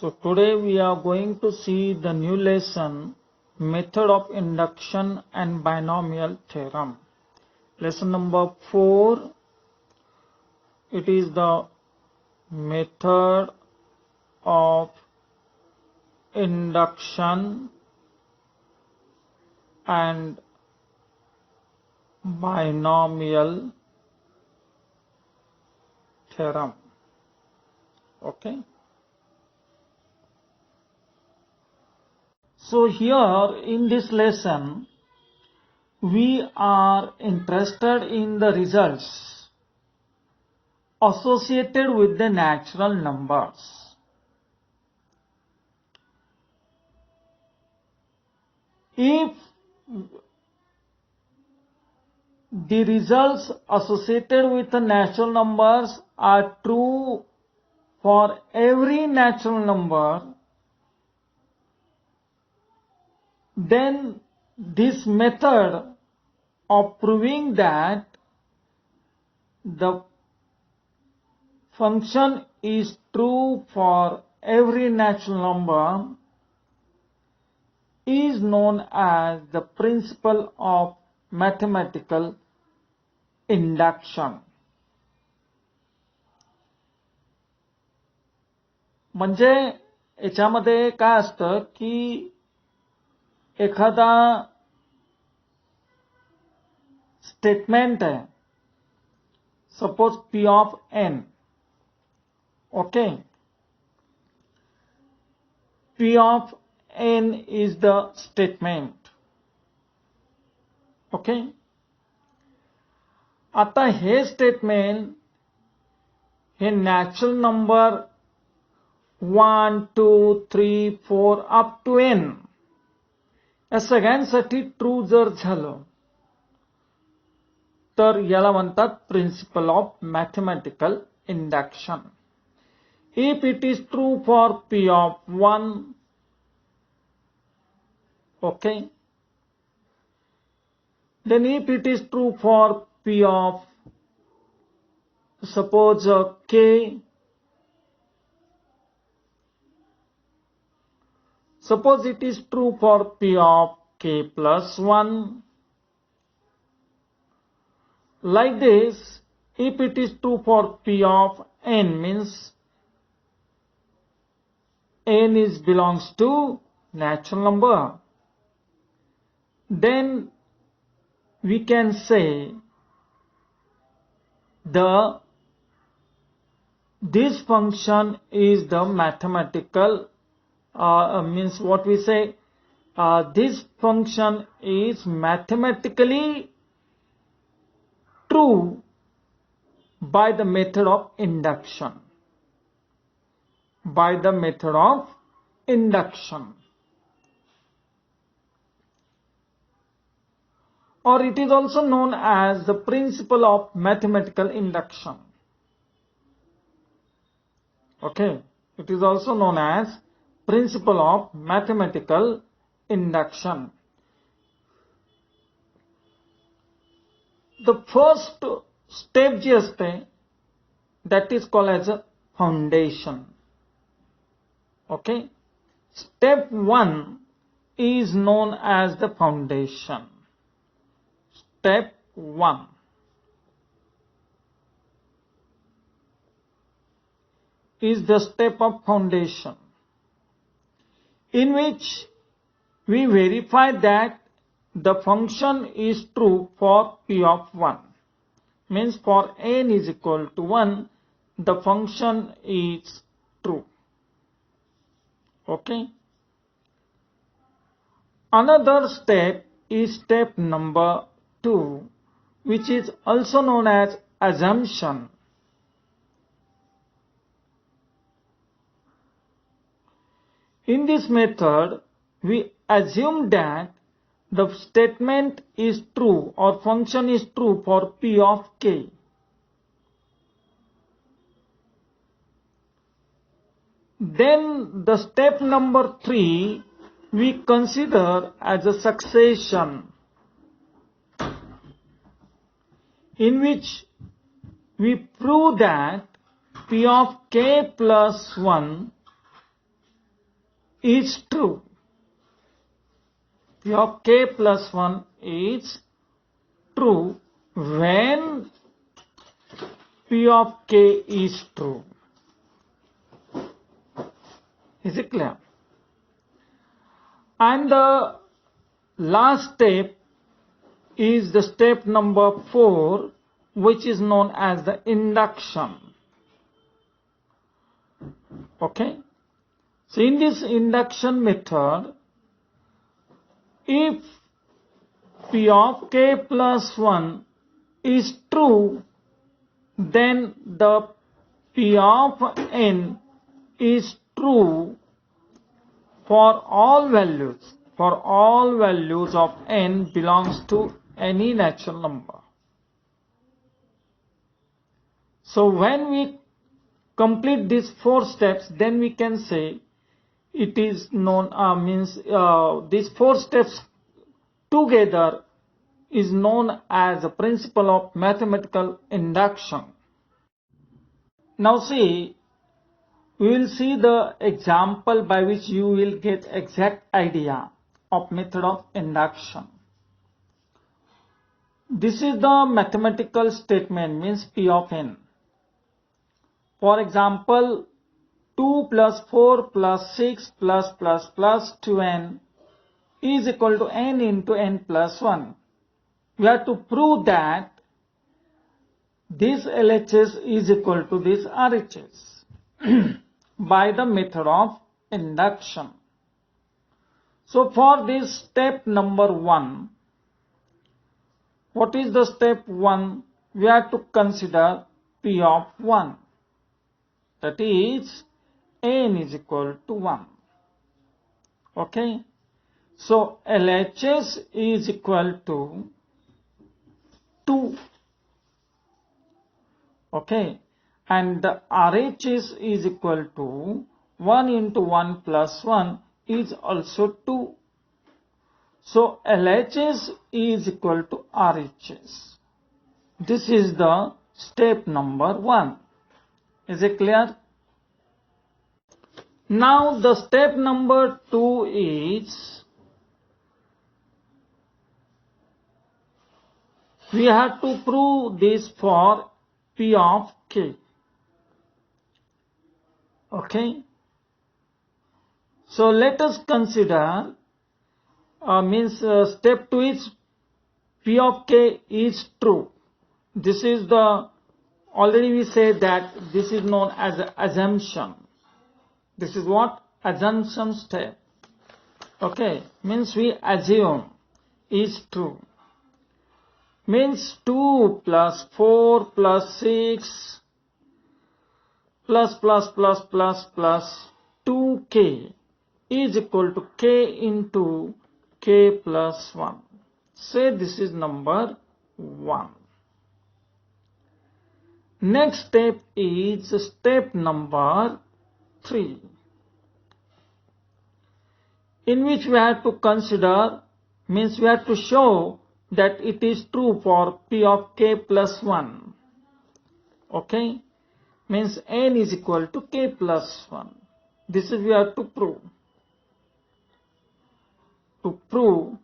So today we are going to see the new lesson, method of induction and binomial theorem. Lesson number 4, it is the method of induction and binomial theorem. Okay. So here in this lesson, we are interested in the results associated with the natural numbers. If the results associated with the natural numbers are true for every natural number, then this method of proving that the function is true for every natural number is known as the principle of mathematical induction. म्हणजे याच्यामध्ये काय असतं की एखादा statement आहे, suppose P of n. Okay, P of n is the statement. Okay, आता हे statement हे natural number 1, 2, 3, 4 up to n या सगळ्यांसाठी ट्रू जर झालं तर याला म्हणतात principle of mathematical induction. If it is true for P of 1, okay, then if it is true for P of suppose k, suppose it is true for P of k plus 1. Like this, if it is true for P of n, means n is belongs to natural number, then we can say this function is the mathematical means what we say, this function is mathematically true by the method of induction. By the method of induction. Or it is also known as the principle of mathematical induction. Okay, it is also known as principle of mathematical induction. The first step जी असते, that is called as a foundation. Okay, step 1 is known as the foundation. Step 1. Is the step of foundation, in which we verify that the function is true for P of 1. Means for n is equal to 1, the function is true. Okay. Another step is step number 2, which is also known as assumption. In this method, we assume that the statement is true or function is true for P of k. Then the step number 3 we consider as a succession, in which we prove that P of k plus 1 is true. P of k plus 1 is true when P of k is true. Is it clear? And the last step is the step number 4, which is known as the induction. Okay. So in this induction method, if P of k plus 1 is true, then the P of n is true for all values of n belongs to any natural number. So when we complete these 4 steps, then we can say it is known, these 4 steps together is known as the principle of mathematical induction. Now see, we will see the example by which you will get exact idea of method of induction. This is the mathematical statement, means P of n. For example, 2 plus 4 plus 6 plus 2n is equal to n into n plus 1. We have to prove that this LHS is equal to this RHS by the method of induction. So for this step number 1, what is the step 1? We have to consider P of 1. That is, n is equal to 1. Okay. So LHS is equal to 2. Okay. And the RHS is equal to 1 into 1 plus 1 is also 2. So LHS is equal to RHS. This is the step number 1. Is it clear? Now the step number 2 is, we have to prove this for P of k. Okay. So let us consider, step 2 is P of k is true. This is the, already we said that this is known as assumption. This is what? Assumption step. Okay. Means we assume is true. Means 2 plus 4 plus 6 plus 2k is equal to k into k plus 1. Say this is number 1. Next step is step number 3, in which we have to consider, means we have to show that it is true for P of k plus 1. Okay. Means n is equal to k plus 1. This is we have to prove. To prove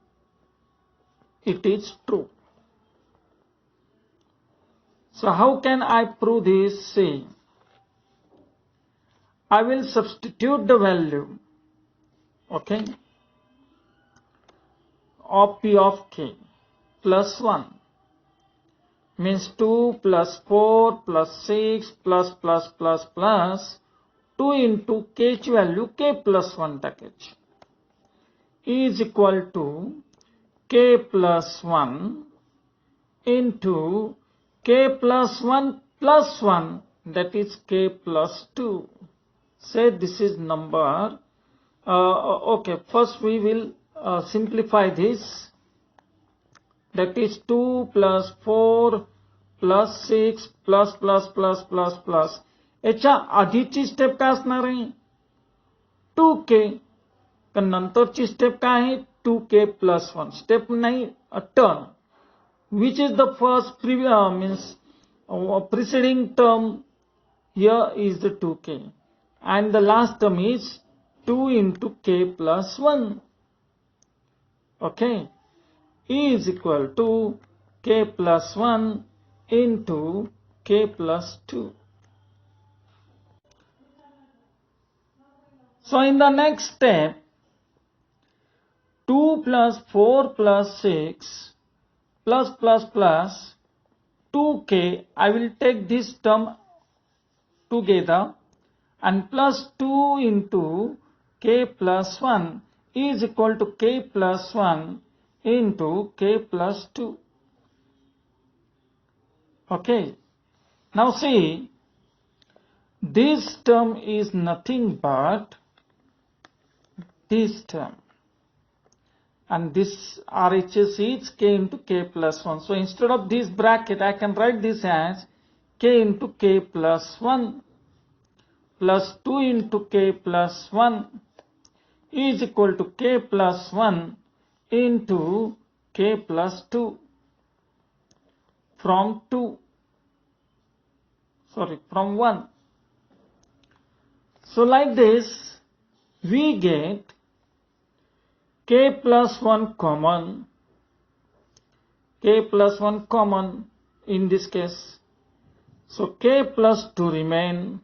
it is true. So how can I prove this? See, I will substitute the value, okay, of P of k plus 1. Means 2 plus 4 plus 6 plus 2 into k value k plus 1 package is equal to k plus 1 into k plus 1 plus 1, that is k plus 2. Say this is number, okay, first we will simplify this. That is 2 plus 4 plus 6 plus याच्या आधीची step काय असणार आहे? 2k. पण नंतरची step काय आहे? 2k plus 1. Step नाही, term. Which is the first preceding term? Here is the 2k. And the last term is 2 into k plus 1. Okay, E is equal to k plus 1 into k plus 2. So in the next step, 2 plus 4 plus 6 plus 2k, I will take this term together, and plus 2 into k plus 1 is equal to k plus 1 into k plus 2. Okay, now see, this term is nothing but this term, and this RHS is k into k plus 1. So instead of this bracket, I can write this as k into k plus 1 plus 2 into k plus 1 is equal to k plus 1 into k plus 2 from 1. So like this, we get k plus 1 common in this case. So k plus 2 remain.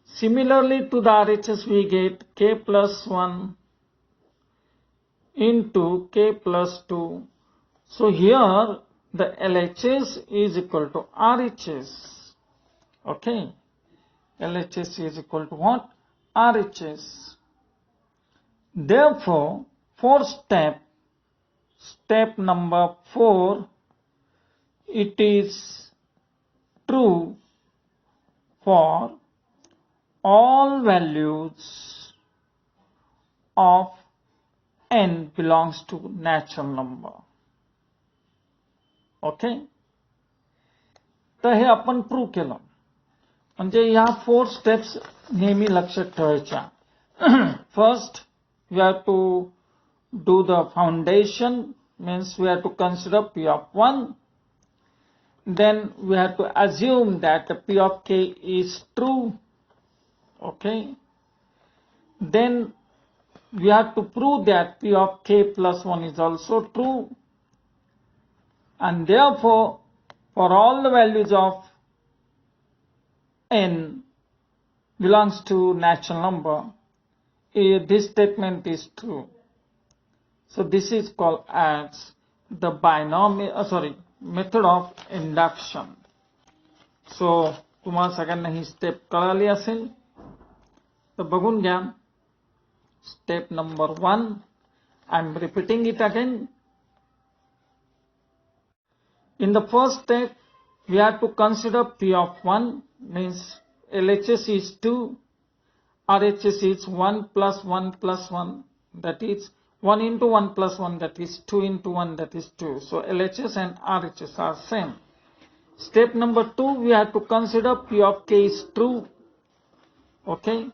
Similarly to the RHS, we get k plus 1 into k plus 2. So here the LHS is equal to RHS. Okay, LHS is equal to what? RHS. Therefore, for step number 4, it is true for all values of n belongs to natural number. Okay, तर हे आपण prove केलं. म्हणजे या 4 steps नेहमी लक्षात ठेवायच्या. First, we have to do the foundation, means we have to consider p of 1. Then we have to assume that the p of k is true. Okay, then we have to prove that p of k plus 1 is also true, and therefore for all the values of n belongs to natural number, this statement is true. So this is called as the method of induction. So तुम्हाला सगळ्यांना ही step कळाली असेल तर बघून घ्या. Step number 1, I am repeating it again. In the first step, we have to consider p of 1, means LHS is 2, RHS is 1 plus 1 plus 1, that is 1 into 1 plus 1, that is 2 into 1, that is 2. So LHS and RHS are same. Step number 2, we have to consider p of k is true. Okay,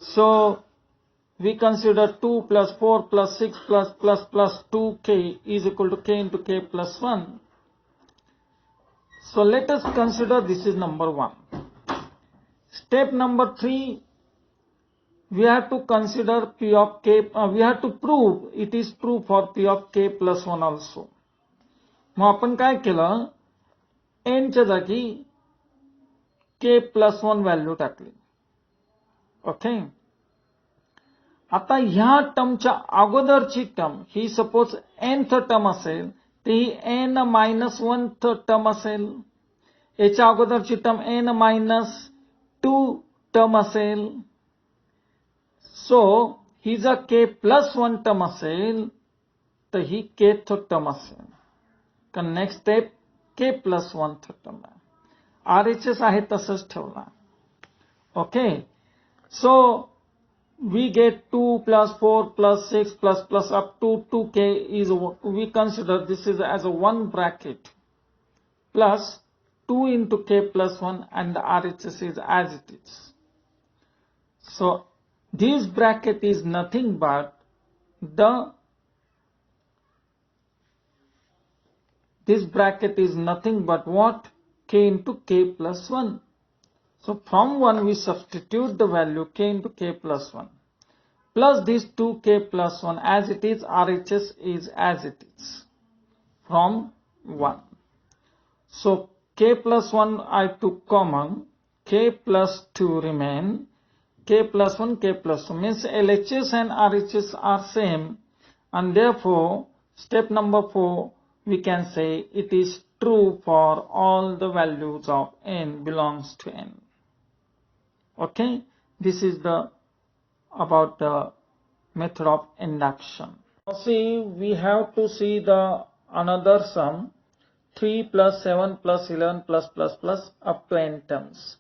so we consider 2 plus 4 plus 6 plus 2k is equal to k into k plus 1. So let us consider this is number 1. Step number 3, we have to consider p of k, we have to prove it is true for p of k plus 1 also. मग आपण काय केलं, n च्या जागी k plus 1 value टाकली. Okay, आता ह्या टर्मच्या अगोदरची term ही suppose nth term असेल तर ही n मायनस 1th टर्म असेल. याच्या अगोदरची टर्म n मायनस 2 टर्म असेल. सो ही जर k प्लस 1 टर्म असेल तर ही kth टर्म असेल. कारण next step k plus 1th term आहे. RHS आहे तसंच ठेवला. Okay, so we get 2 plus 4 plus 6 plus up to 2k is, we consider this is as a one bracket plus 2 into k plus 1, and the RHS is as it is. So this bracket is nothing but what? K into k plus 1. So from 1 we substitute the value k into k plus 1 plus this 2k plus 1 as it is. RHS is as it is from 1. So k plus 1 I took common, k plus 2 remain, k plus 1, k plus 2 means LHS and RHS are same, and therefore step number 4 we can say it is true for all the values of n belongs to n. Okay, this is the about the method of induction. Now see, we have to see the another sum, 3 plus 7 plus 11 plus up to n terms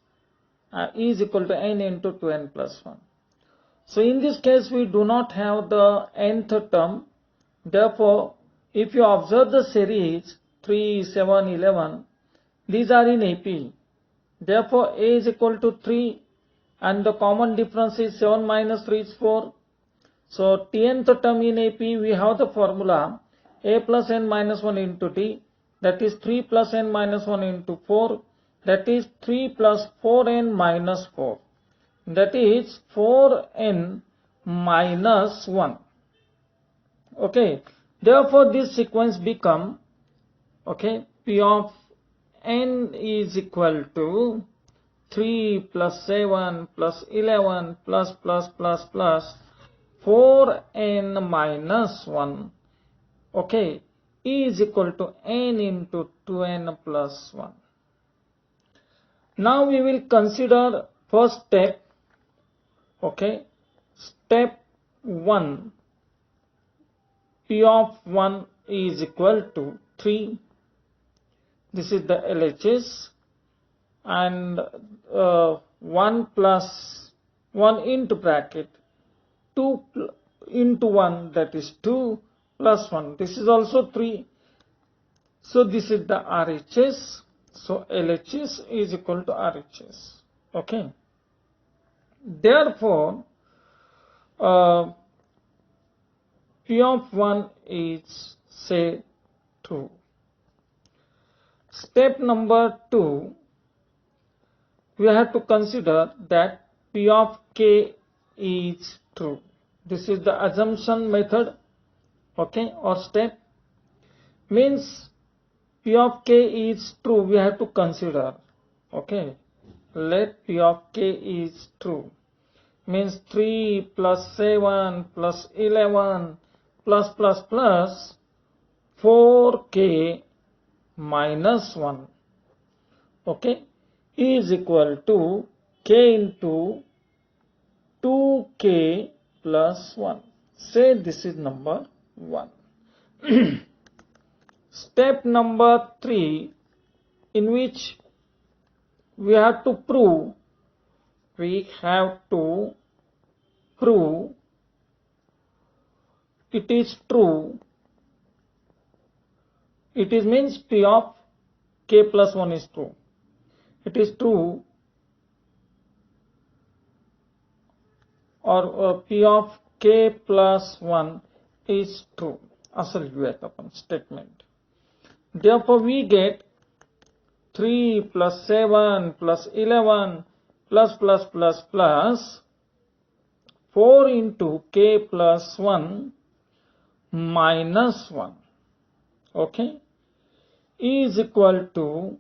is equal to n into 2n plus 1. So in this case we do not have the nth term. Therefore, if you observe the series 3, 7, 11, these are in AP. Therefore, a is equal to 3 and the common difference is 7 minus 3 is 4. So tnth term in AP we have the formula a plus n minus 1 into t, that is 3 plus n minus 1 into 4, that is 3 plus 4n minus 4, that is 4n minus 1. Okay, therefore this sequence become, okay, p of n is equal to 3 plus 7 plus 11 plus 4n minus 1, okay, is equal to n into 2n plus 1. Now we will consider first step, okay, step 1, p of 1 is equal to 3, this is the LHS, and 1 plus 1 into bracket 2 into 1, that is 2 plus 1, this is also 3. So this is the RHS. So LHS is equal to RHS. Okay. Therefore, P of 1 is say true. Step number 2, we have to consider that P of k is true. This is the assumption method, okay, or step. Means P of k is true, we have to consider, okay. Let P of k is true. Means 3 plus 7 plus 11 plus 4k minus 1, okay, is equal to k into 2k plus 1. Say this is number 1. Step number 3, in which we have to prove it is true. It is means P of k plus 1 is true. It is true, or P of k plus 1 is true. असल घेऊयात आपण statement. Therefore we get 3 plus 7 plus 11 plus 4 into k plus 1 minus 1, okay, is equal to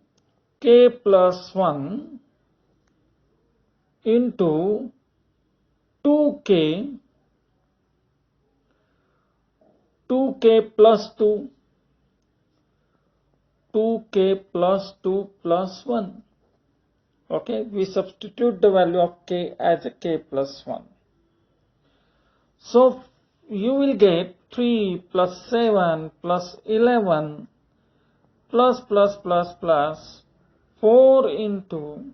k plus 1 into 2k plus 2, 2k plus 2 plus 1. Okay, we substitute the value of k as a k plus 1. So you will get 3 plus 7 plus 11 plus 4 into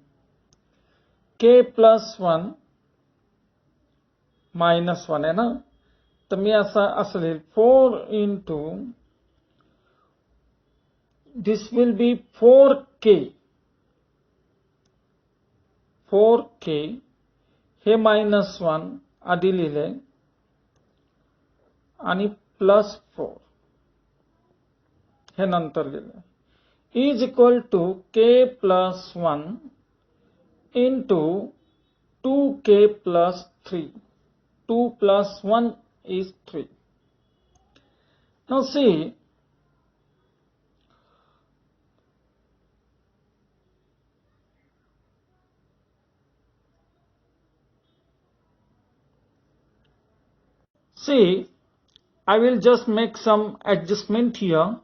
k plus 1 minus 1 है ना, तर मी असं लिहिल 4 into this will be 4k hey minus 1 आधी लिहिले आणि plus 4 हे नंतर लिहिले is equal to k plus 1 into 2k plus 3. 2 plus 1 is 3. Now see, I will just make some adjustment here.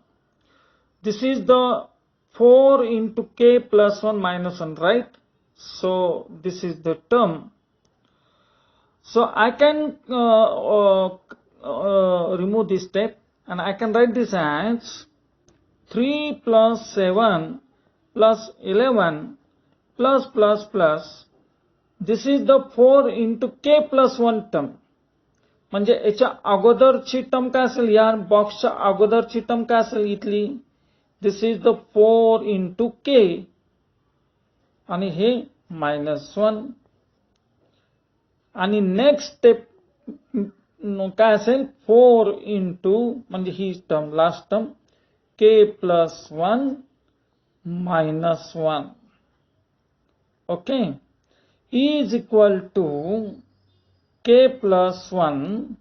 This is the 4 into k plus 1 minus 1, right? So this is the term. So I can remove this step and I can write this as 3 plus 7 plus 11 plus plus plus. This is the 4 into k plus 1 term. म्हणजे याच्या अगोदरची term काय असेल, या बॉक्सच्या अगोदरची term काय असेल इथली, this is the 4 into k आणि हे -1. आणि नेक्स्ट स्टेप काय असेल, 4 into म्हणजे ही term last term k plus 1 minus 1. Okay, is equal to k plus 1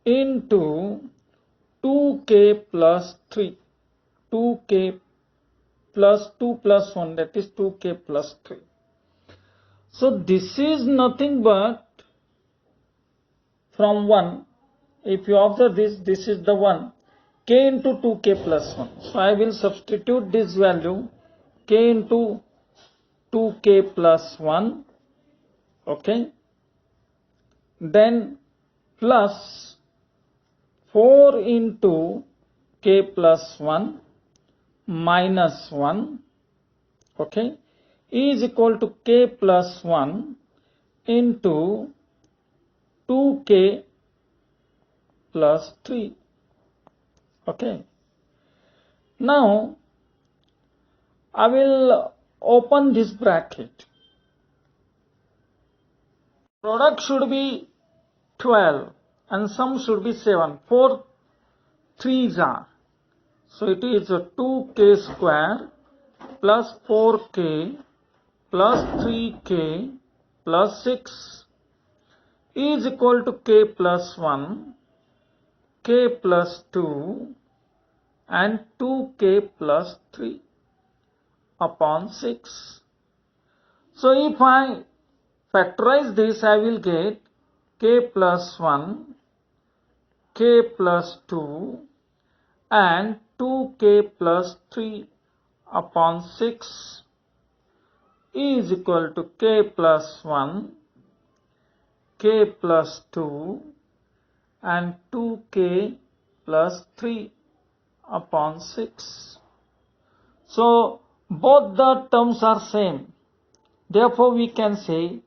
into 2k plus 3. 2k plus 2 plus 1, that is 2k plus 3. So this is nothing but from 1. If you observe this, this is the 1. K into 2k plus 1. So I will substitute this value k into 2k plus 1. Okay. Then plus 4 into k plus 1 minus 1, okay, is equal to k plus 1 into 2k plus 3. Okay. Now I will open this bracket. Product should be 12 and sum should be 7. 4 3s are. So it is a 2k square plus 4k plus 3k plus 6 is equal to k plus 1, k plus 2 and 2k plus 3 upon 6. So if I factorize this, I will get k plus 1, k plus 2 and 2k plus 3 upon 6 is equal to k plus 1, k plus 2 and 2k plus 3 upon 6. So both the terms are same. Therefore we can say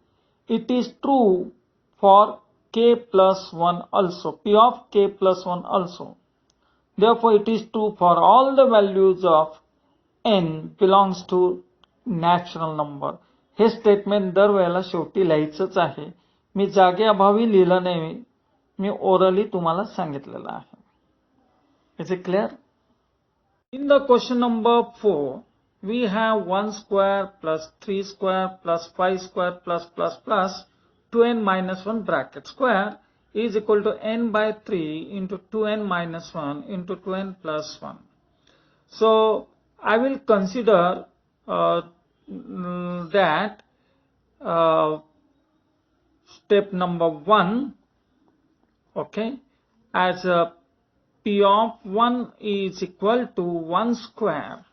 it is true for k plus 1 also, p of k plus 1 also. Therefore it is true for all the values of n belongs to natural number. हे statement दरवेळेला शेवटी लिहायचंच आहे. मी जागेअभावी लिहिलं नाही, मी orally तुम्हाला सांगितलेलं आहे. Is it clear? In the question number 4, we have 1 square plus 3 square plus 5 square plus 2n minus 1 bracket square is equal to n by 3 into 2n minus 1 into 2n plus 1. So I will consider that step number 1, okay, as a p of 1 is equal to 1 square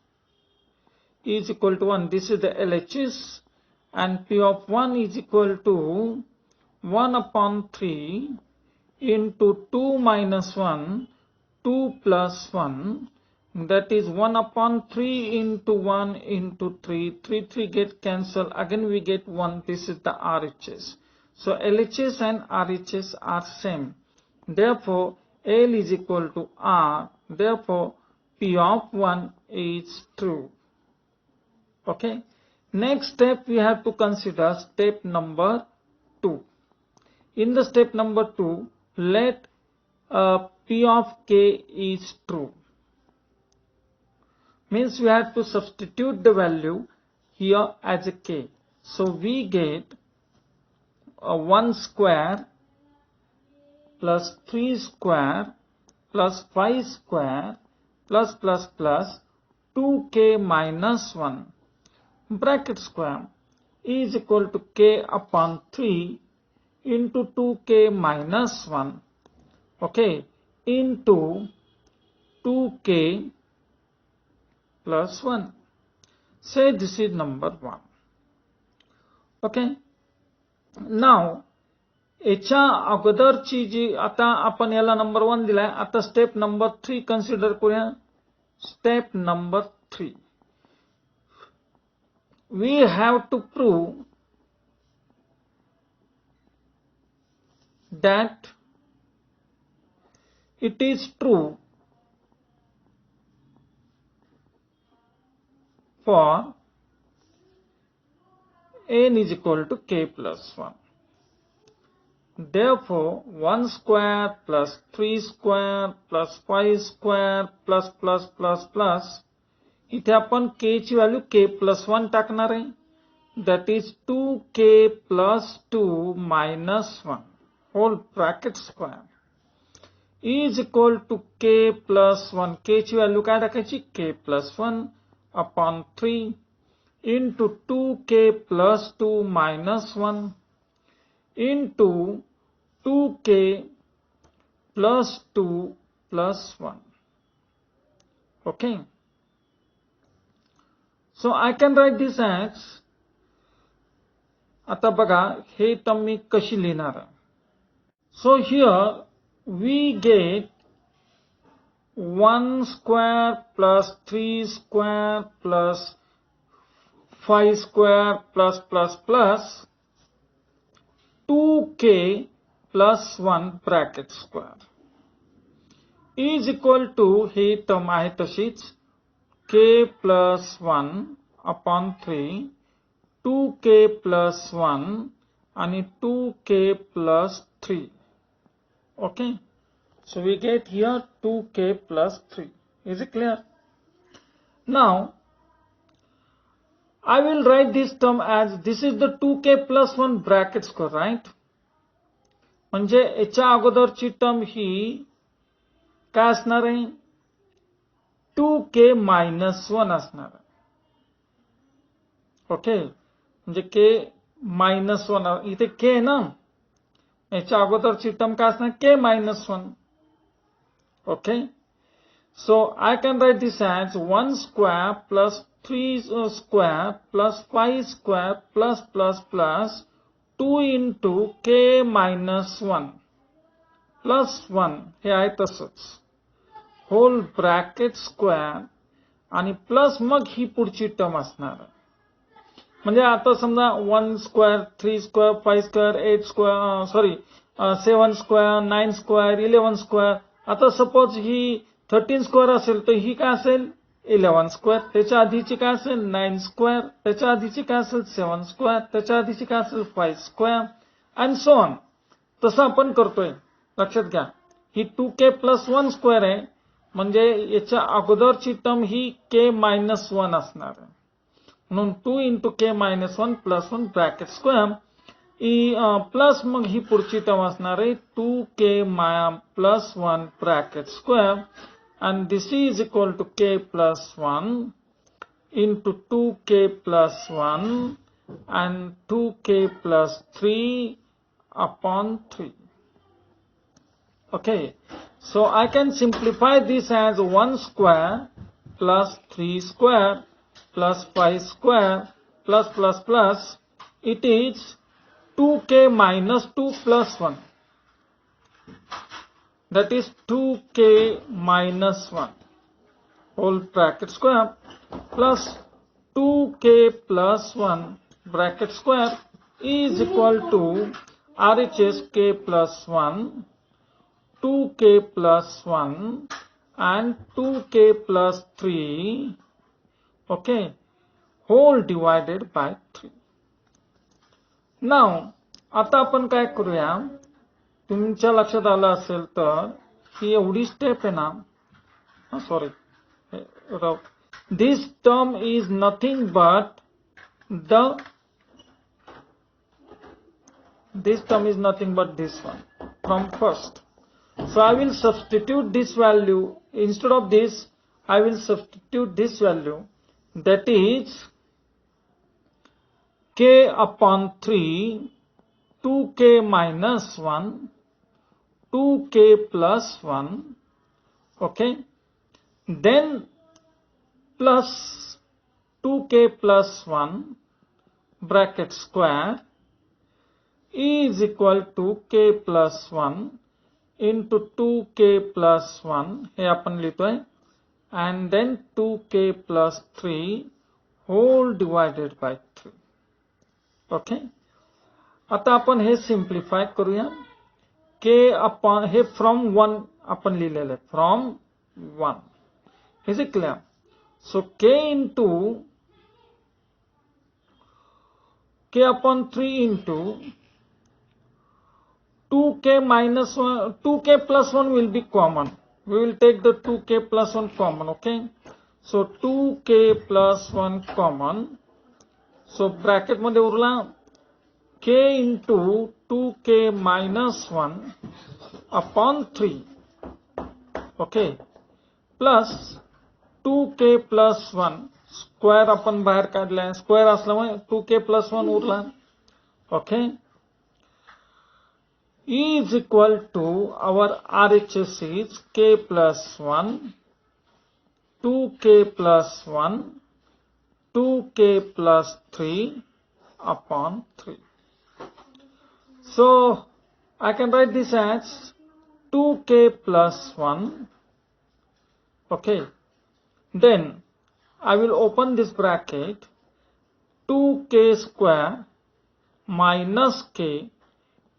is equal to 1. This is the LHS, and p of 1 is equal to 1 upon 3 into 2 minus 1, 2 plus 1, that is 1 upon 3 into 1 into 3. 3 get cancelled. Again we get 1. This is the RHS. So LHS and RHS are same. Therefore L is equal to R. Therefore P of 1 is true. Okay. Next step we have to consider step number 2. In the step number 2, let P of k is true. Means we have to substitute the value here as a k. So we get 1 square plus 3 square plus 5 square plus 2k minus 1 bracket square is equal to k upon 3 into 2k minus 1, okay, into 2k plus 1. Say this is number 1. Okay. Now याच्या अगोदरची जी आता आपण याला number 1 दिलाय, आता step number 3 consider करूया. Step number 3, we have to prove that it is true for n is equal to k plus 1. Therefore, 1 square plus 3 square plus 5 square plus इथे आपण k ची व्हॅल्यू k plus 1 टाकणार आहे. That is 2k plus 2 minus 1 whole bracket square is equal to k plus 1. k ची value काय टाकायची? k plus 1 upon 3 into 2k plus 2 minus 1 into 2k plus 2 plus 1. Okay. So I can write this as, आता बघा हे term मी कशी लिहिणार. So here we get 1 square plus 3 square plus 5 square plus 2k plus 1 bracket square is equal to he term आहे तशीच k plus 1 upon 3 2k plus 1 आणि 2k plus 3. Okay. So we get here 2k plus 3. Is it clear? Now I will write this term as this is the 2k plus 1 bracket square, right? म्हणजे याच्या अगोदरची term ही काय असणार आहे? 2k minus 1 असणार आहे. Okay. म्हणजे k minus 1 इथे k आहे ना, याच्या अगोदरची टर्म काय असणार? k minus 1. Okay. So I can write this as 1 square plus 3 square plus 5 square plus 2 into k minus 1 plus 1 हे आहे तसंच whole bracket square आणि प्लस मग ही पुढची टर्म असणार. म्हणजे आता समजा 1 square 3 square 5 square 8 square 7 square 9 square 11 square. आता suppose ही 13 square असेल तर ही काय असेल? 11 स्क्वेअर. त्याच्या आधीची काय असेल? 9 स्क्वेअर. त्याच्या आधीची काय असेल? 7 स्क्वेअर. त्याच्या आधीची काय असेल? 5 स्क्वेअर अँड सो ऑन. तसं आपण करतोय. लक्षात घ्या ही 2k plus 1 स्क्वेअर आहे, म्हणजे याच्या अगोदरची टर्म ही k minus 1 असणार आहे. म्हणून 2 into k minus 1 plus 1 bracket square plus मग ही पुढची टर्म असणार आहे 2k plus 1 bracket square and this is equal to k plus 1 into 2k plus 1 and 2k plus 3 upon 3. Okay, so I can simplify this as 1 square plus 3 square plus 5 square plus it is 2k minus 2 plus 1, that is 2k minus 1 whole bracket square plus 2k plus 1 bracket square is equal to RHS k plus 1 2k plus 1 and 2k plus 3, okay, whole divided by 3. Now आता आपण काय करूया, तुमच्या लक्षात आलं असेल तर ही एवढी स्टेप आहे ना, sorry, this term is nothing but the This term is nothing but this one from first. So I will substitute this value. Instead of this, I will substitute this value, that is k upon 3, 2k minus 1, 2k plus 1, okay, then plus 2k plus 1 bracket square is equal to k plus 1 into 2k plus 1 हे आपण लिहितोय, and then 2k plus 3 whole divided by 3. Okay, आता आपण हे simplify करूया. k upon hey from 1 आपण लिहिलेलं आहे, from 1. Is it clear? So k into k upon 3 into 2k minus 1, 2k plus 1 will be common. We will take the 2k plus 1 common, okay? So 2k plus 1 common. So bracket मध्ये Urla k into 2k minus 1 upon 3, okay, plus 2k plus 1 square आपण बाहेर काढलाय, square असल्यामुळे 2k plus 1 Urla, okay, is equal to our RHS is k plus 1, 2k plus 1, 2k plus 3 upon 3. So I can write this as 2k plus 1, okay, then I will open this bracket, 2k square minus k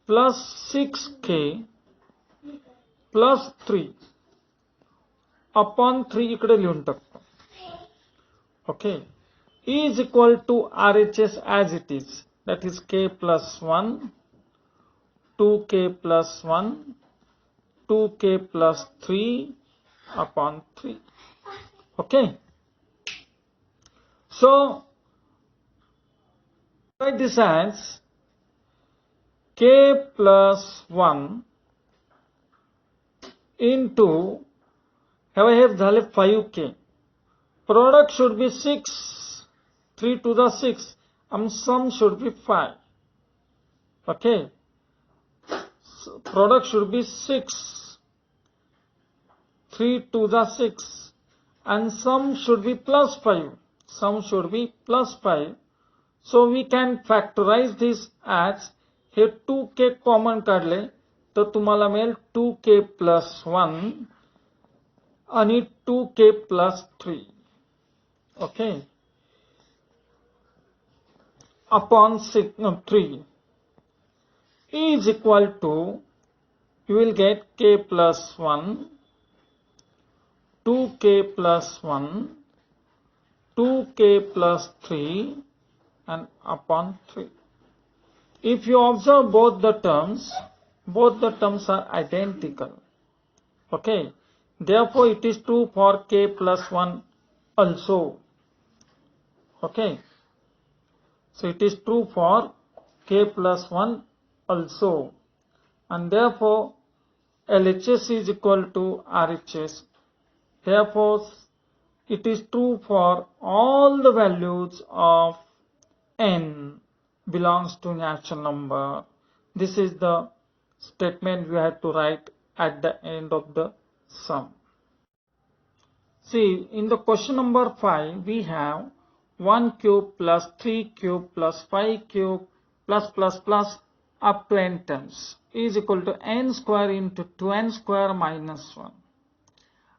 plus 6k plus 3 upon 3 इकडे लिहून टाकतो, okay, is equal to RHS as it is, that is k plus 1, 2k plus 1, 2k plus 3 upon 3, okay. So write this as k plus 1 into, have I have झाले 5k, product should be 6, 3 to the 6, and sum should be 5, okay. So product should be 6, 3 to the 6, and sum should be plus 5, sum should be plus 5. So we can factorize this as, हे 2k common काढले तर तुम्हाला मिळेल 2k plus 1 आणि 2k plus 3, okay, upon 3 is equal to, you will get k plus 1, 2k plus 1, 2k plus 3 and upon 3. If you observe both the terms are identical, okay. Therefore it is true for k plus 1 also, okay. So it is true for k plus 1 also, and therefore LHS is equal to RHS. Therefore it is true for all the values of n belongs to natural number. This is the statement we have to write at the end of the sum. See, in the question number 5, we have 1 cube plus 3 cube plus 5 cube plus up to n terms is equal to n square into 2n square minus 1.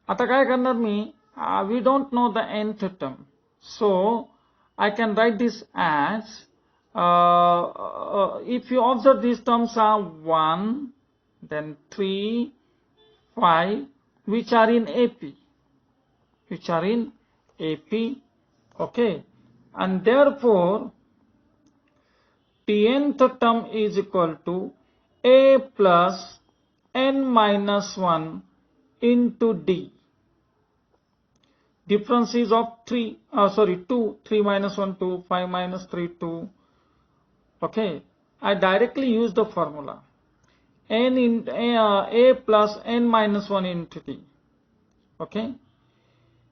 आता काय करणार मी? We don't know the nth term, so I can write this as, if you observe, these terms are 1, then 3, 5, which are in AP, okay, and therefore tnth term is equal to a plus n minus 1 into d. Difference is of 2, 3 minus 1, 2, 5 minus 3, 2, okay. I directly use the formula n in a plus n minus 1 into t. Okay,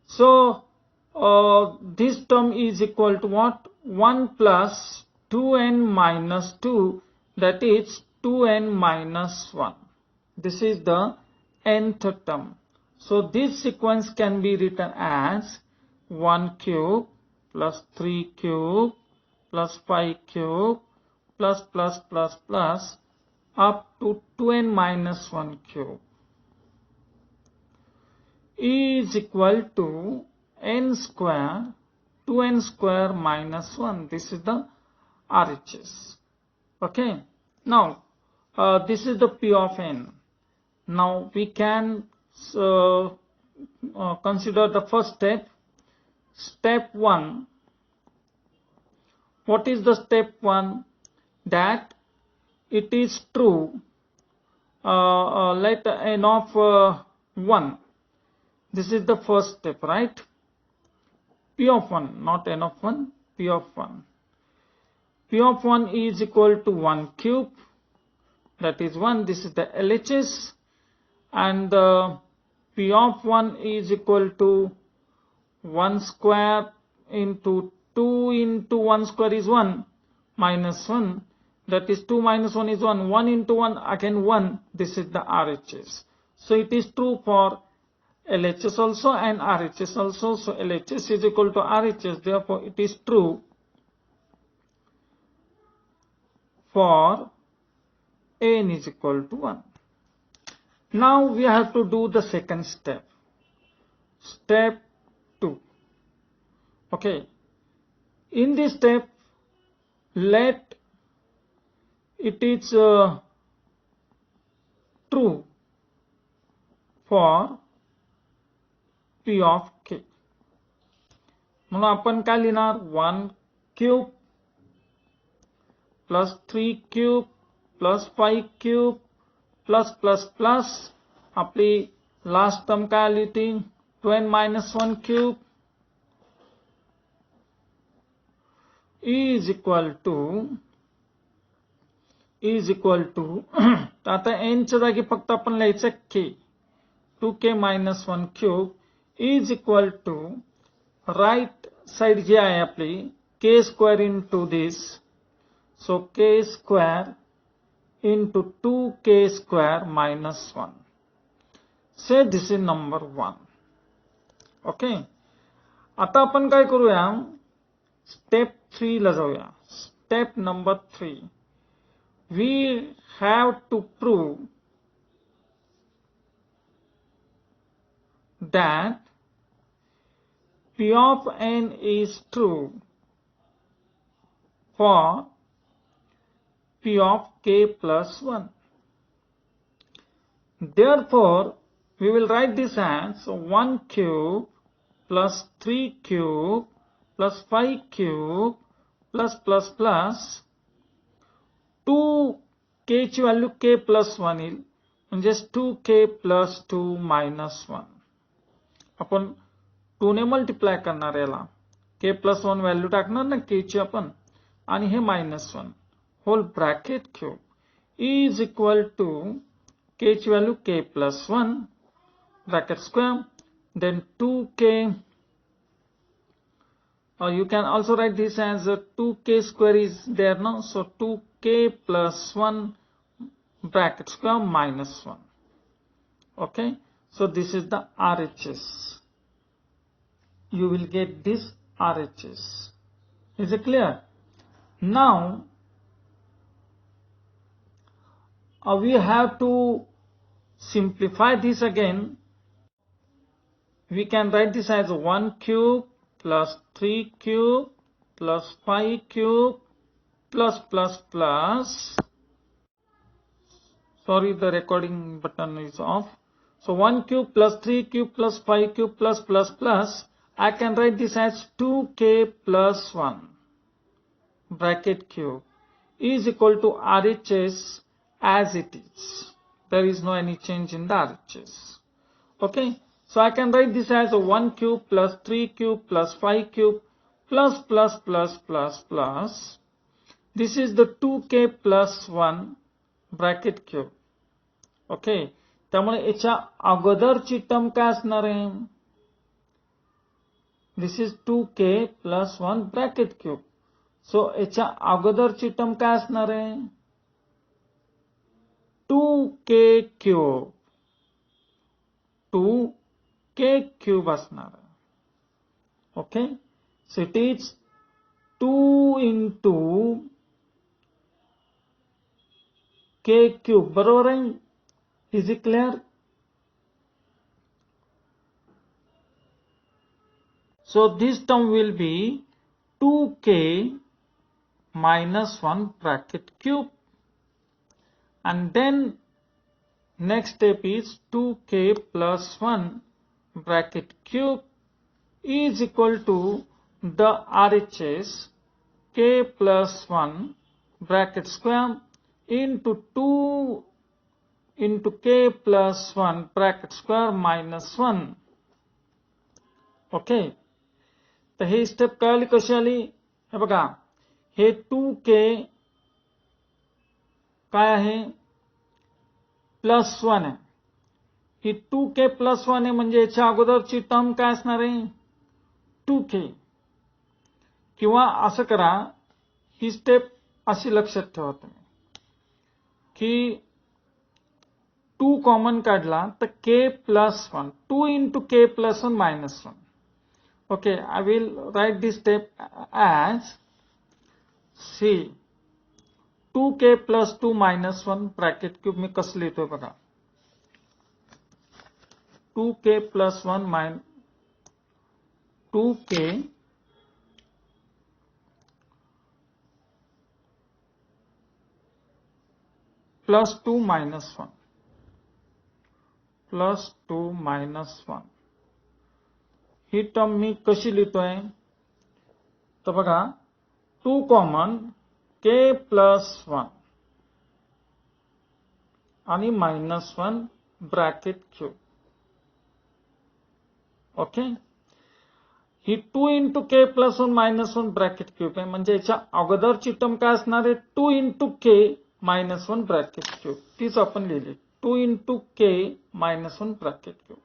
so this term is equal to what? 1 plus 2n minus 2, that is 2n minus 1. This is the nth term. So this sequence can be written as 1 cube plus 3 cube plus 5 cube plus up to 2n minus 1 cube is equal to n square 2n square minus 1. This is the RHS. Okay, now this is the P of n. Now we can consider the first step. Step 1. What is the step 1? That it is true, let n of 1. This is the first step, right? P of 1, not n of 1, P of 1. P of 1 is equal to 1 cube, that is 1. This is the LHS. And P of 1 is equal to 1 square into 2 into 1 square is 1 minus 1. That is 2 minus 1 is 1. 1 into 1 again 1. This is the RHS. So it is true for LHS also and RHS also. So LHS is equal to RHS. Therefore it is true for n is equal to 1. Now we have to do the second step. Step 2. Okay. In this step, let it is true for P of k. म्हणून आपण काय लिहिणार? 1 cube plus 3 cube plus 5 cube plus आपली last term काय आली होती? 2n minus 1 cube is equal to आता n च्या जागी फक्त आपण लिहायचं k, 2k minus 1 cube is equal to right side जी आहे आपली k square into this, so k square into 2k square minus 1. Say this is number 1. Okay. आता आपण काय करूया? Step 3 ला जाऊया. Step number 3. We have to prove that P of n is true for P of k plus 1. Therefore, we will write this as 1 cube plus 3 cube plus 5 cube plus 2k ची value k plus 1 येईल, म्हणजे 2k plus 2 minus 1. आपण 2 ने multiply करणार याला, k plus 1 value टाकणार ना k ची आपण, आणि हे minus 1 whole bracket cube is equal to k ची value k plus 1 bracket square, then 2k, or you can also write this as 2k square is there now, so 2k plus 1 bracket square minus 1. Okay, so this is the RHS. You will get this RHS. Is it clear? Now we have to simplify this again. We can write this as 1 cube plus 3 cube plus 5 cube plus. Sorry, the recording button is off. So 1 cube plus 3 cube plus 5 cube plus. I can write this as 2k plus 1 bracket cube is equal to RHS as it is. There is no any change in the RHS. Okay. So I can write this as 1 cube plus 3 cube plus 5 cube plus. This is the 2k plus 1 bracket cube. Okay, त्यामुळे याच्या अगोदरची term काय असणार आहे? This is 2k plus 1 bracket cube. सो याच्या अगोदरची term काय असणार आहे? 2k cube. 2k cube असणार आहे. Okay, so it is 2 into k cube. बरोबर आहे? Is it clear? So this term will be 2k minus 1 bracket cube, and then next step is 2k plus 1 bracket cube is equal to the RHS k plus 1 bracket square into 2 into k plus 1 bracket square minus 1. Okay, तर हे step कळली कशी आली? हे बघा, हे 2k काय आहे? Plus 1 आहे. ही 2k plus 1 आहे, म्हणजे याच्या अगोदरची टर्म काय असणार आहे? 2k. किंवा असं करा, ही स्टेप अशी लक्षात ठेवा तुम्ही की 2 कॉमन काढला तर k plus 1, 2 into k plus 1 minus 1. Okay, I will write this step as, see, 2k plus 2 minus 1 bracket cube मी कसं लिहितोय बघा. 2k plus 1 minus 2k plus 2 minus 1 plus 2 minus 1. ही टर्म मी कशी लिहितोय? तर बघा, 2 कॉमन k प्लस 1 आणि minus 1 bracket cube. Okay, ही 2 into k plus 1 minus 1 bracket cube आहे, म्हणजे याच्या अगोदरची टर्म काय असणार आहे? 2 into k minus 1 bracket cube. तीच आपण लिहिली, 2 into k minus 1 bracket cube.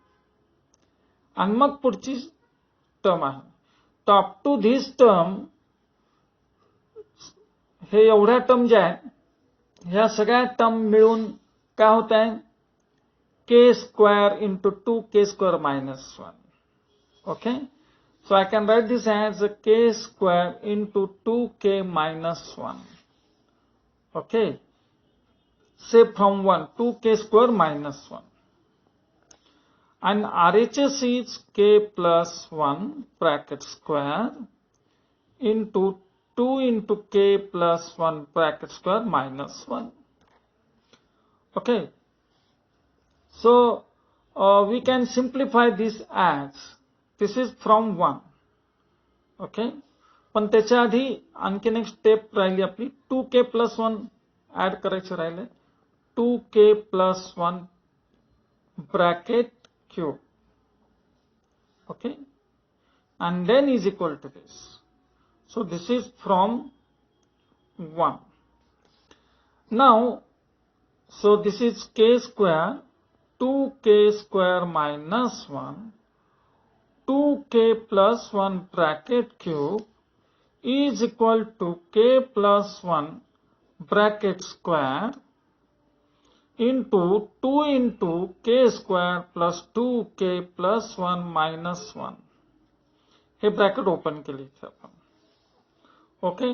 आणि मग पुढची टर्म आहे. तर अप टू धिस टर्म, हे एवढ्या टर्म ज्या आहेत, ह्या सगळ्या टर्म मिळून काय होत आहे? k square into 2k square minus 1. Okay, so I can write this as k square into 2k minus 1. Okay, say from 1, 2k square minus 1. And RHS is k plus 1 bracket square into 2 into k plus 1 bracket square minus 1. Okay, so we can simplify this as, this is from 1. Okay, पण त्याच्या आधी आणखीन एक step राहिली आपली, 2k plus 1 add करायचं राहिले. 2k plus 1 bracket cube. Okay, and then is equal to this. So this is from 1. Now, so this is k square, 2k square minus 1, 2k plus 1 bracket cube is equal to k plus 1 bracket square into 2 into k square plus 2k plus 1 minus 1. हे bracket open केली आपण. Okay,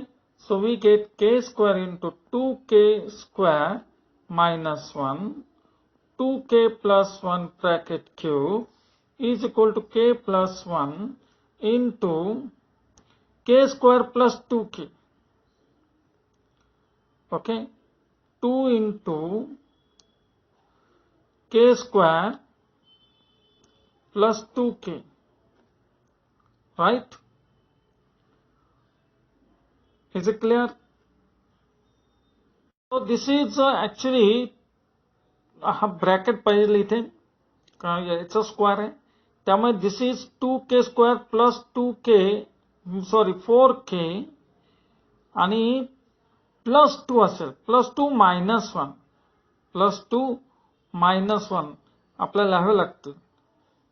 so we get k square into 2k square minus 1, 2k plus 1 bracket cube is equal to k plus 1 into k square plus 2k. Okay, 2 into k square plus 2k, right? Is it clear? So this is actually हा bracket पाहिजे इथे, याचा square आहे, त्यामुळे this is 2k square plus 2k, sorry 4k, आणि plus 2 असेल, plus 2 minus 1, plus 2 minus 1 आपल्याला लिहावे लागतील.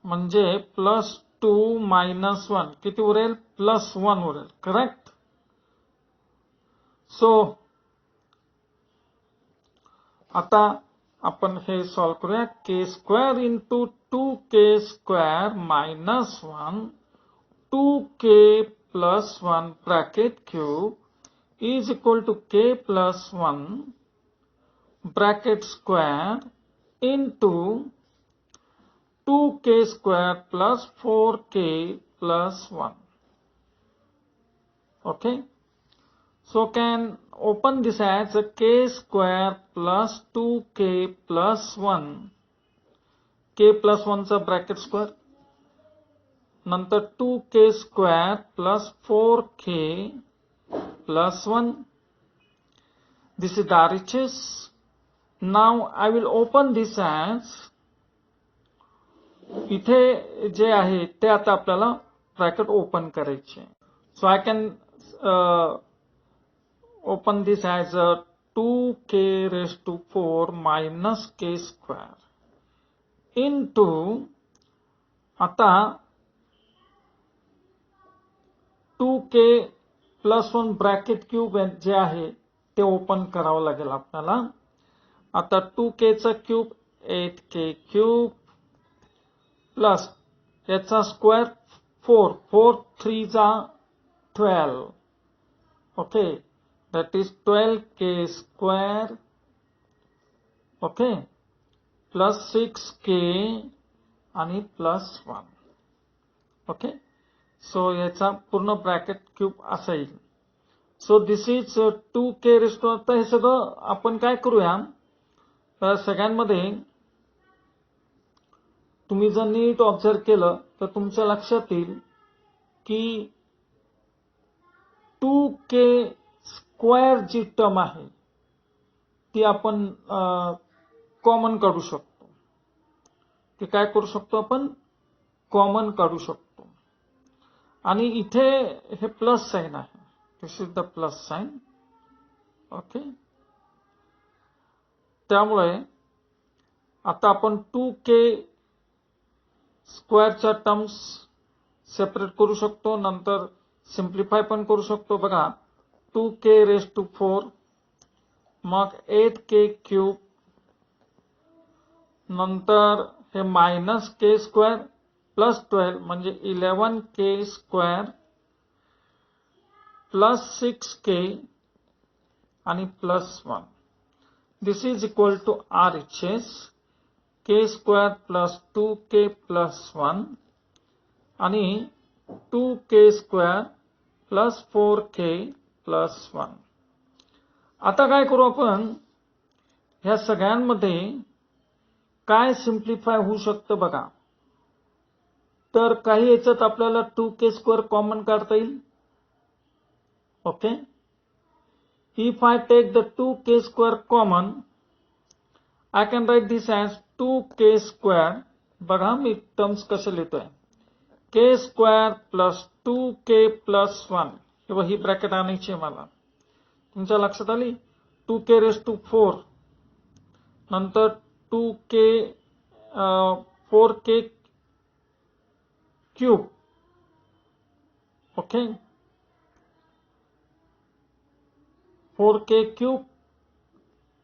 म्हणजे प्लस 2 मायनस 1 किती उरेल? प्लस 1 उरेल. करेक्ट? सो आता आपण हे सॉल्व करूया. K square into 2k square minus 1 2k plus 1 bracket cube is equal to k plus 1 bracket square into 2k square plus 4k plus 1. Okay. So can open this as a k square plus 2k plus 1. k plus 1 चा bracket square. नंतर 2k square plus 4k plus 1. This is the RHS. Now I will open this as इथे जे आहे ते आता आपल्याला bracket open करायचे. So I can open this as 2k raise to 4 minus k square into आता 2k plus 1 bracket cube जे आहे ते open करावं लागेल आपल्याला. आता 2k चा क्यूब 8k क्यूब प्लस याचा स्क्वेअर 4, 4 3 जा 12. Okay, that is 12k square. Okay, plus 6k आणि प्लस 1. ओके, सो याचा पूर्ण ब्रॅकेट क्यूब असा येईल. So this is 2k raise to. आता हे सगळं आपण काय करूया, सगळ्यांमध्ये तुम्ही जर नीट ऑब्झर्व केलं तर तुमच्या लक्षात येईल की 2k स्क्वेअर जी टर्म आहे ती आपण कॉमन काढू शकतो. ती काय करू शकतो आपण? कॉमन काढू शकतो. आणि इथे हे प्लस साइन आहे. This is the plus sign. Okay, त्यामुळे आता आपण 2k स्क्वेअरच्या टर्म्स सेपरेट करू शकतो. नंतर सिम्प्लिफाय पण करू शकतो. बघा 2k raise to 4 mug 8k cube नंतर हे मायनस k स्क्वेअर प्लस 12 म्हणजे 11k स्क्वेअर प्लस 6k आणि plus 1. This is equal to RHS k square plus 2k plus 1 आणि 2k square plus 4k plus 1. आता काय करू आपण? ह्या सगळ्यांमध्ये काय सिम्प्लिफाय होऊ शकतं बघा. तर काही याच्यात आपल्याला 2k स्क्वेअर कॉमन काढता येईल. Okay, if I take the 2k square common I can write this as 2k square. बघा मी टर्म्स कसे लिहितोय. k square plus 2k plus 1. ही ब्रॅकेट आणायची आहे मला. तुमच्या लक्षात आली? 2k रेज टू 4 नंतर 2k 4k cube. Okay, 4k cube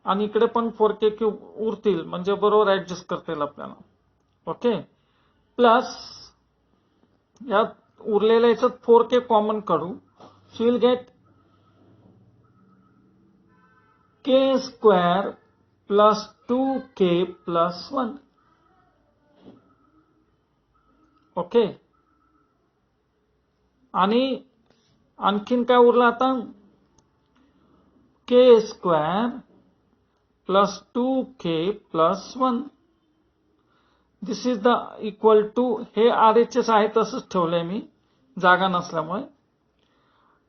आणि इकडे पण 4k क्यूब उरतील म्हणजे बरोबर ऍडजस्ट करता येईल आपल्याला. ओके, प्लस यात उरलेल्या याच्यात 4k कॉमन काढू. So will get k square plus 2k plus 1. Okay, आणि आणखीन काय उरलं आता? k square plus 2k plus 1. This is the equal to. हे RHS आहे तसंच ठेवलंय मी जागा नसल्यामुळे.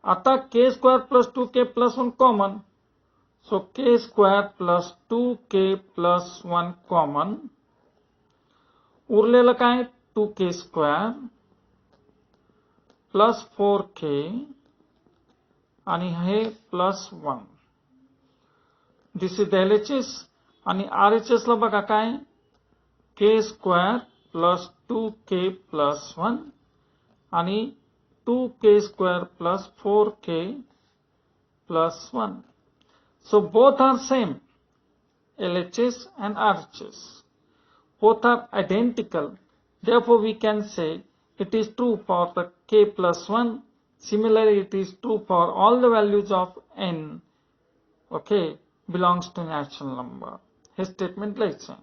आता k square plus 2k plus 1 common. So k square plus 2k plus 1 common. उरलेलं काय? 2k स्क्वेअर प्लस 4k आणि हे plus 1. This is the LHS आणि RHS ला बघा काय k square plus 2k plus 1 आणि 2k square plus 4k plus 1. So both are same, LHS and RHS. Both are identical. Therefore we can say it is true for the k plus 1. Similarly, it is true for all the values of n, okay, belongs to natural number. हे statement लिहायचं.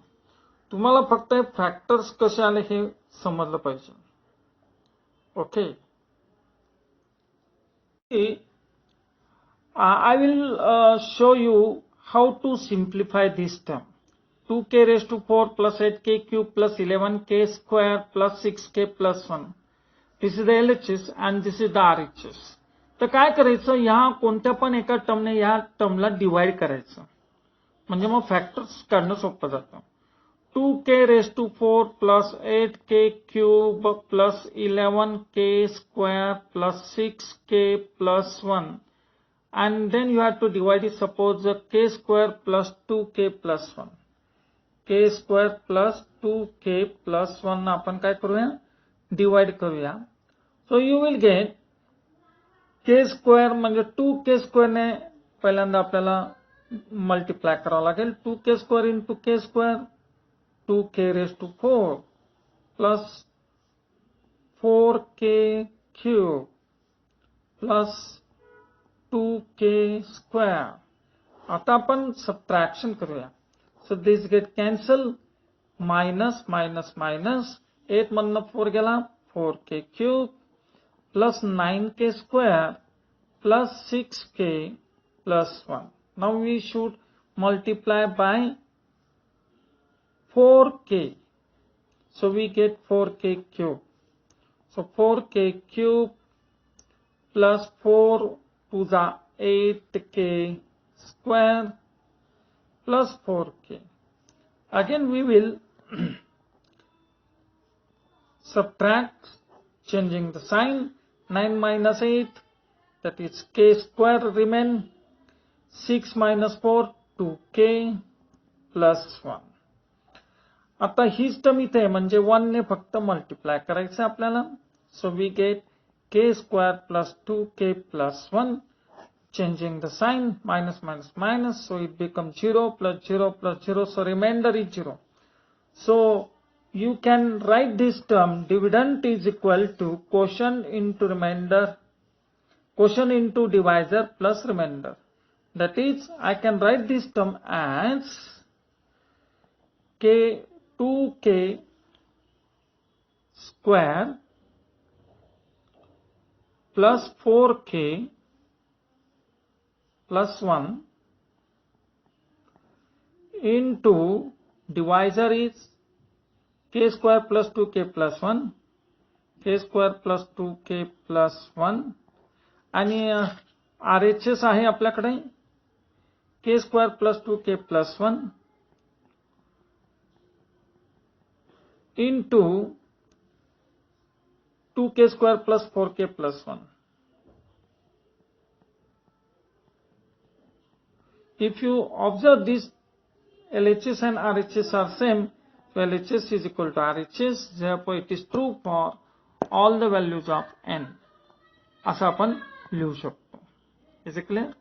तुम्हाला फक्त factors कसे आले हे समजलं पाहिजे. Okay. I will show you how to simplify this term. 2k raised to 4 plus 8k cube plus 11k square plus 6k plus 1. This is the LHS and this is the RHS. तर काय करायचं, ह्या कोणत्या पण एका टर्मने ह्या टर्मला divide करायचं, म्हणजे मग फॅक्टर्स काढणं सोपं जातं. 2k raised to 4 plus 8k cube plus 11k square plus 6k plus 1. And then you have to divide it. Suppose k square plus 2k plus 1. k square plus 2k plus 1 आपण काय करूया, divide करूया. So you will get k square म्हणजे 2k square ने पहिल्यांदा आपल्याला multiply करावं लागेल. 2k square into k square, 2k raised to 4 plus 4k cube plus 2k square. आता आपण सबट्रॅक्शन करूया. So this get cancel, minus minus minus, 8 मधनं 4 गेला, 4k cube plus 9k square plus 6k plus 1. Now we should multiply by 4k. So we get 4k cube. So 4k cube plus 4 to the 8k square plus 4k. Again we will subtract, changing the sign. 9 minus 8, that is k square remain. 6 minus 4, 2k plus 1. आता हीच term इथे म्हणजे 1 ने फक्त multiply करायचं आपल्याला. So we get k square plus 2k plus 1. Changing the sign, minus minus minus, so it becomes 0 plus 0 plus 0, so remainder is 0. So you can write this term, dividend is equal to quotient into remainder, quotient into divisor plus remainder. That is, I can write this term as 2k square plus 4k plus 1 into divisor is k square plus 2k plus 1, k square plus 2k plus 1 आणि RHS आहे आपल्याकडे k square plus 2k plus 1 into 2k square plus 4k plus 1. If you observe this, LHS and RHS are same, so LHS is equal to RHS, therefore it is true for all the values of n. असं आपण लिहू शकतो. Is it clear?